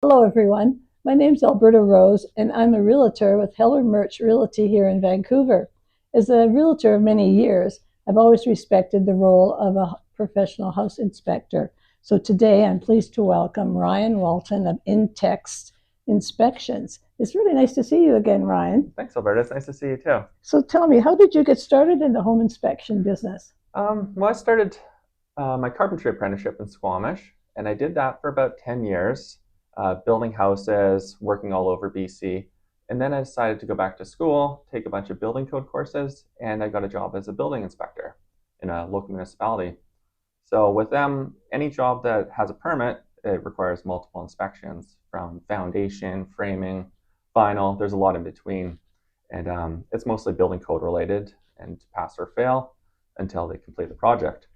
Hello, everyone. My name's Alberta Rose, and I'm a realtor with Heller Merch Realty here in Vancouver. As a realtor of many years, I've always respected the role of a professional house inspector. So today I'm pleased to welcome Ryan Walton of Intext Inspections. It's really nice to see you again, Ryan. Thanks, Alberta. It's nice to see you too. So tell me, how did you get started in the home inspection business? Well, I started my carpentry apprenticeship in Squamish, and I did that for about 10 years, building houses, working all over BC. And then I decided to go back to school, take a bunch of building code courses, and I got a job as a building inspector in a local municipality. So with them, any job that has a permit, it requires multiple inspections from foundation, framing, vinyl. There's a lot in between. And it's mostly building code related and pass or fail until they complete the project.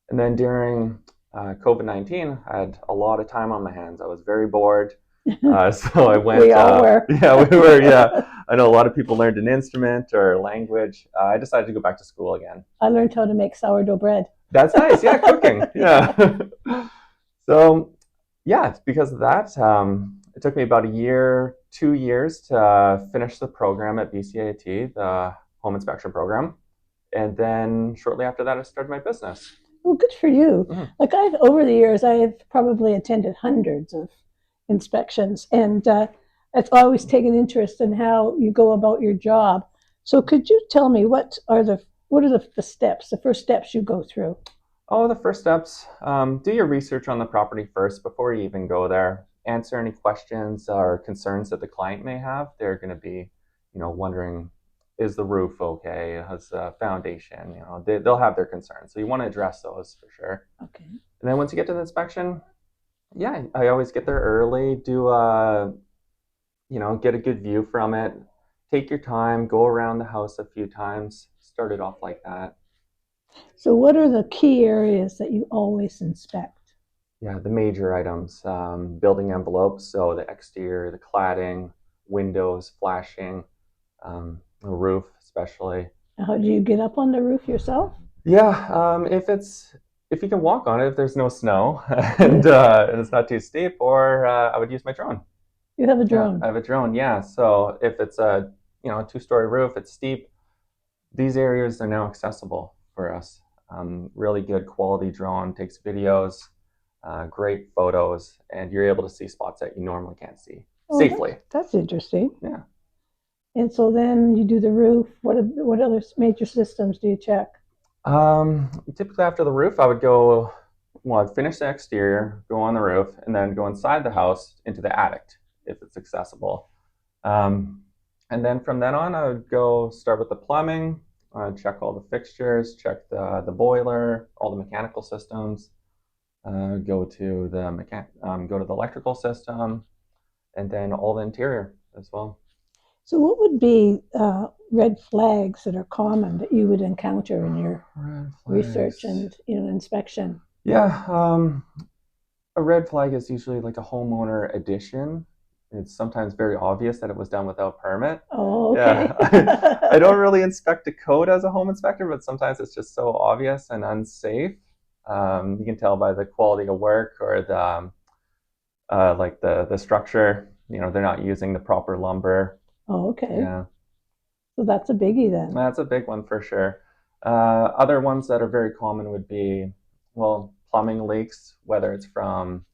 And then during COVID-19, I had a lot of time on my hands. I was very bored. So I went. We all were. Yeah, we were. Yeah. I know a lot of people learned an instrument or language. I decided to go back to school again. I learned how to make sourdough bread. That's nice. Yeah, cooking. Yeah. So, yeah, because of that, it took me about a year, 2 years to finish the program at BCIT, the home inspection program. And then shortly after that, I started my business. Well, good for you. Mm-hmm. Like over the years, I've probably attended hundreds of inspections, and it's always taken interest in how you go about your job. So, could you tell me what are the steps, the first steps you go through? Oh, the first steps, do your research on the property first before you even go there. Answer any questions or concerns that the client may have. They're going to be, wondering, is the roof okay? Has the foundation? They'll have their concerns. So you want to address those for sure. Okay. And then once you get to the inspection, yeah, I always get there early, get a good view from it. Take your time, go around the house a few times, start it off like that. So, what are the key areas that you always inspect? Yeah, the major items, building envelopes, so the exterior, the cladding, windows, flashing, the roof especially. How do you get up on the roof yourself? Yeah, if you can walk on it, if there's no snow and it's not too steep, or I would use my drone. You have a drone. Yeah, I have a drone. Yeah, so if it's a two-story roof, it's steep. These areas are now accessible for us. Really good quality drone, takes videos, great photos, and you're able to see spots that you normally can't see safely. That's interesting. Yeah. And so then you do the roof. What other major systems do you check? Typically after the roof, I would go, I'd finish the exterior, go on the roof, and then go inside the house into the attic if it's accessible. And then from then on, I would go start with the plumbing, check all the fixtures, check the boiler, all the mechanical systems, go to the electrical system, and then all the interior as well. So, what would be red flags that are common that you would encounter in your research and inspection? Yeah, a red flag is usually like a homeowner addition. It's sometimes very obvious that it was done without permit. Oh, okay. Yeah. I don't really inspect a code as a home inspector, but sometimes it's just so obvious and unsafe. You can tell by the quality of work or the structure. They're not using the proper lumber. Oh, okay. Yeah. So that's a biggie then. That's a big one for sure. Other ones that are very common would be, plumbing leaks, whether it's from,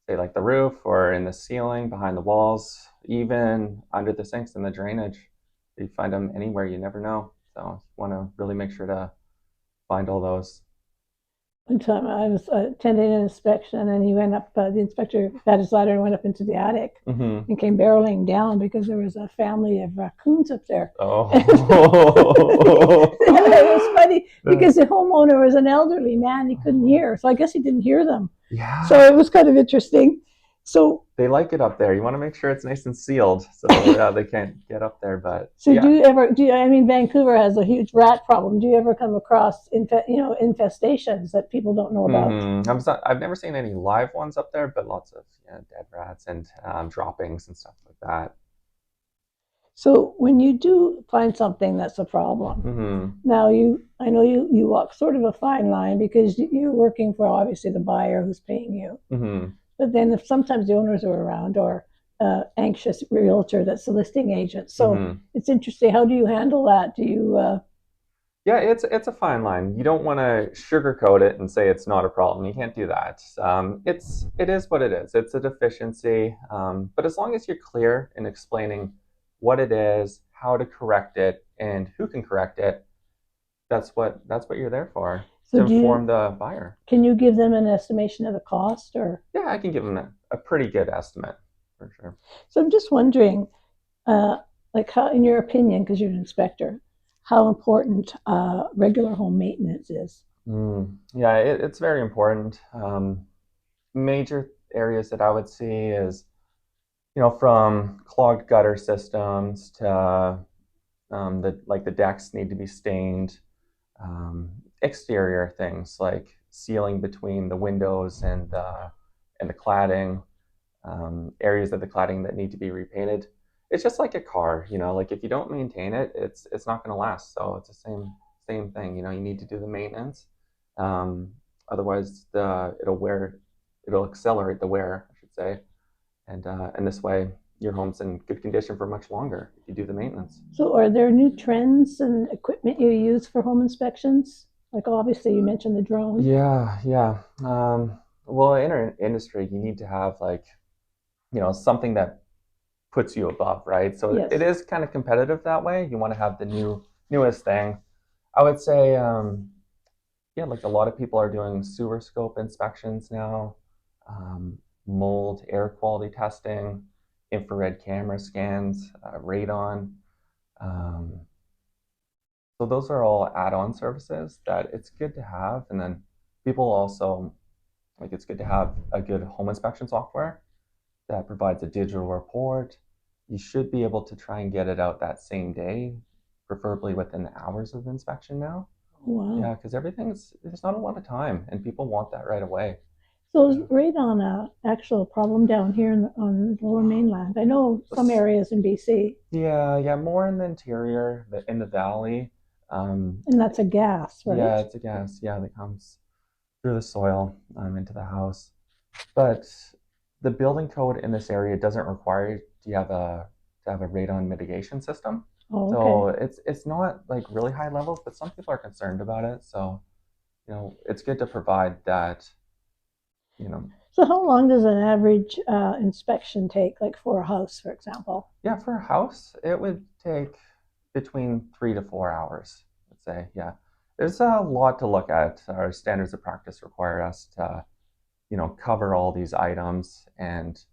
say, like the roof or in the ceiling, behind the walls, even under the sinks and the drainage. You find them anywhere, you never know. So you want to really make sure to find all those. One time I was attending an inspection, and he went up. The inspector had his ladder and went up into the attic, and came barreling down because there was a family of raccoons up there. Oh, it was funny because the homeowner was an elderly man; he couldn't hear, so I guess he didn't hear them. Yeah. So it was kind of interesting. So they like it up there. You want to make sure it's nice and sealed, so yeah, they can't get up there. But so yeah. I mean, Vancouver has a huge rat problem. Do you ever come across infestations that people don't know about? I've never seen any live ones up there, but lots of dead rats and droppings and stuff like that. So when you do find something that's a problem, now I know you walk sort of a fine line because you're working for obviously the buyer who's paying you. But then if sometimes the owners are around or anxious realtor that's a listing agent. So Hmm. it's interesting. How do you handle that? Do you Yeah, it's a fine line. You don't want to sugarcoat it and say it's not a problem. You can't do that. It is what it is. It's a deficiency. But as long as you're clear in explaining what it is, how to correct it, and who can correct it, that's what you're there for, so to do inform you the buyer. can you give them an estimation of the cost or Yeah, I can give them a pretty good estimate for sure. so I'm just wondering uh, like how in your opinion because you're an inspector how important regular home maintenance is. Yeah, it's very important. Major areas that I would see is, from clogged gutter systems to the decks need to be stained. Exterior things like sealing between the windows and the cladding, areas of the cladding that need to be repainted. It's just like a car, like if you don't maintain it, it's not going to last. So it's the same thing. You need to do the maintenance. Um, Otherwise, it'll accelerate the wear, I should say, and this way your home's in good condition for much longer if you do the maintenance. So are there new trends and equipment you use for home inspections? Like obviously you mentioned the drone. Yeah, yeah. Well, in our industry, you need to have something that puts you above, right? So it Yes. is kind of competitive that way. You want to have the newest thing. I would say, yeah, like a lot of people are doing sewer scope inspections now, mold, air quality testing, infrared camera scans, radon. Um, so those are all add-on services that it's good to have. And then people also like it's good to have a good home inspection software that provides a digital report. You should be able to try and get it out that same day, preferably within hours of the inspection now. Yeah, Wow. because there's not a lot of time, and people want that right away. So Yeah. it's radon a actual problem down here on the lower mainland? I know some areas in BC, Yeah, yeah, more in the interior, in the valley. and that's a gas, Yeah, right? it's a gas. Yeah, that comes through the soil into the house. But the building code in this area doesn't require to have a radon mitigation system. Oh, So okay. it's not like really high levels, but some people are concerned about it. So, it's good to provide that, you know, So how long does an average inspection take, like for a house, for example? yeah, for a house, it would take between 3 to 4 hours, let's say. Yeah. There's a lot to look at. Our standards of practice require us to, cover all these items. And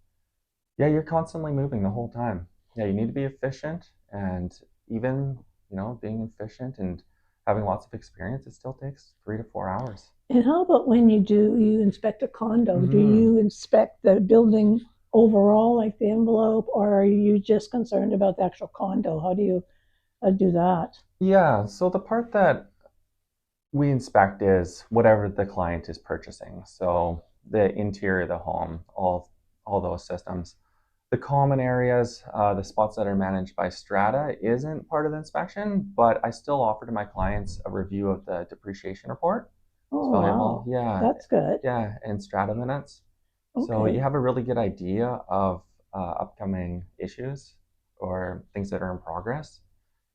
yeah, you're constantly moving the whole time. Yeah, you need to be efficient. And even, being efficient and having lots of experience, it still takes 3 to 4 hours. And how about when you inspect a condo? Do Hmm. you inspect the building overall, like the envelope, or are you just concerned about the actual condo? How do you do that? Yeah, so the part that we inspect is whatever the client is purchasing. So the interior of the home, all those systems. The common areas, the spots that are managed by Strata, isn't part of the inspection, but I still offer to my clients a review of the depreciation report. It's Oh, valuable. wow. Yeah, That's good. yeah, and Strata minutes. So you Okay. have a really good idea of upcoming issues or things that are in progress.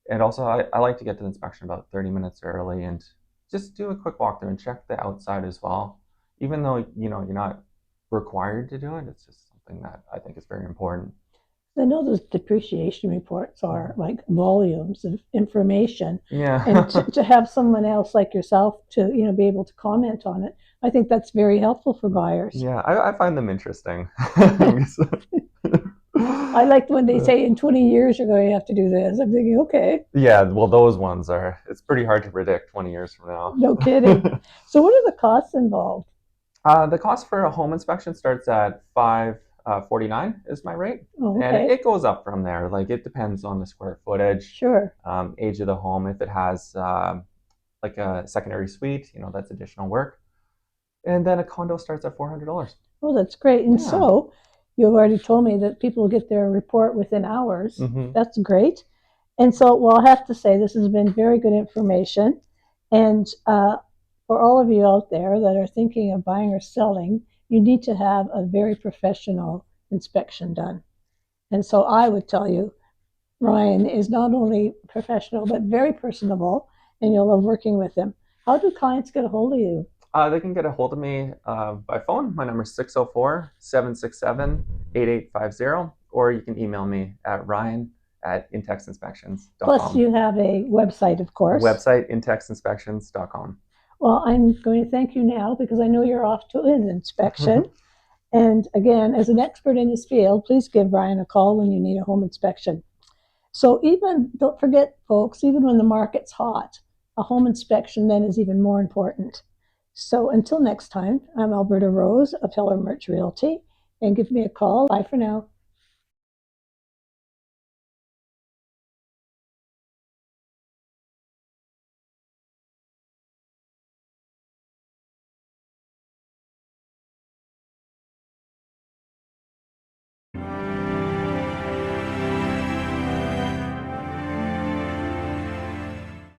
And also, I like to get to the inspection about 30 minutes early and just do a quick walkthrough and check the outside as well. Even though, you're not required to do it, it's just something that I think is very important. I know those depreciation reports are like volumes of information, and Yeah. to have someone else like yourself to be able to comment on it, I think that's very helpful for buyers. Yeah, I find them interesting. I like when they say in 20 years you're going to have to do this. I'm thinking, okay, Yeah, well, those ones it's pretty hard to predict 20 years from no kidding. now. So, what are the costs involved? The cost for a home inspection starts at 549 is my rate, Oh, and okay, it goes up from there. Like it depends on the square footage, sure. age of the home. If it has like a secondary suite, that's additional work. And then a condo starts at $400. Oh, that's great. And Yeah. so, you've already told me that people get their report within hours. Hmm. That's great. And so, well, I have to say, this has been very good information. And for all of you out there that are thinking of buying or selling, you need to have a very professional inspection done. And so I would tell you, Ryan is not only professional, but very personable, and you'll love working with him. How do clients get a hold of you? They can get a hold of me by phone. My number is 604-767-8850, or you can email me at ryan@intexinspections.com. Plus, you have a website, of course. Website, intexinspections.com. Well, I'm going to thank you now because I know you're off to an inspection. And again, as an expert in this field, please give Ryan a call when you need a home inspection. So don't forget, folks, even when the market's hot, a home inspection then is even more important. So until next time, I'm Alberta Rose of Heller Merch Realty, and give me a call. Bye for now.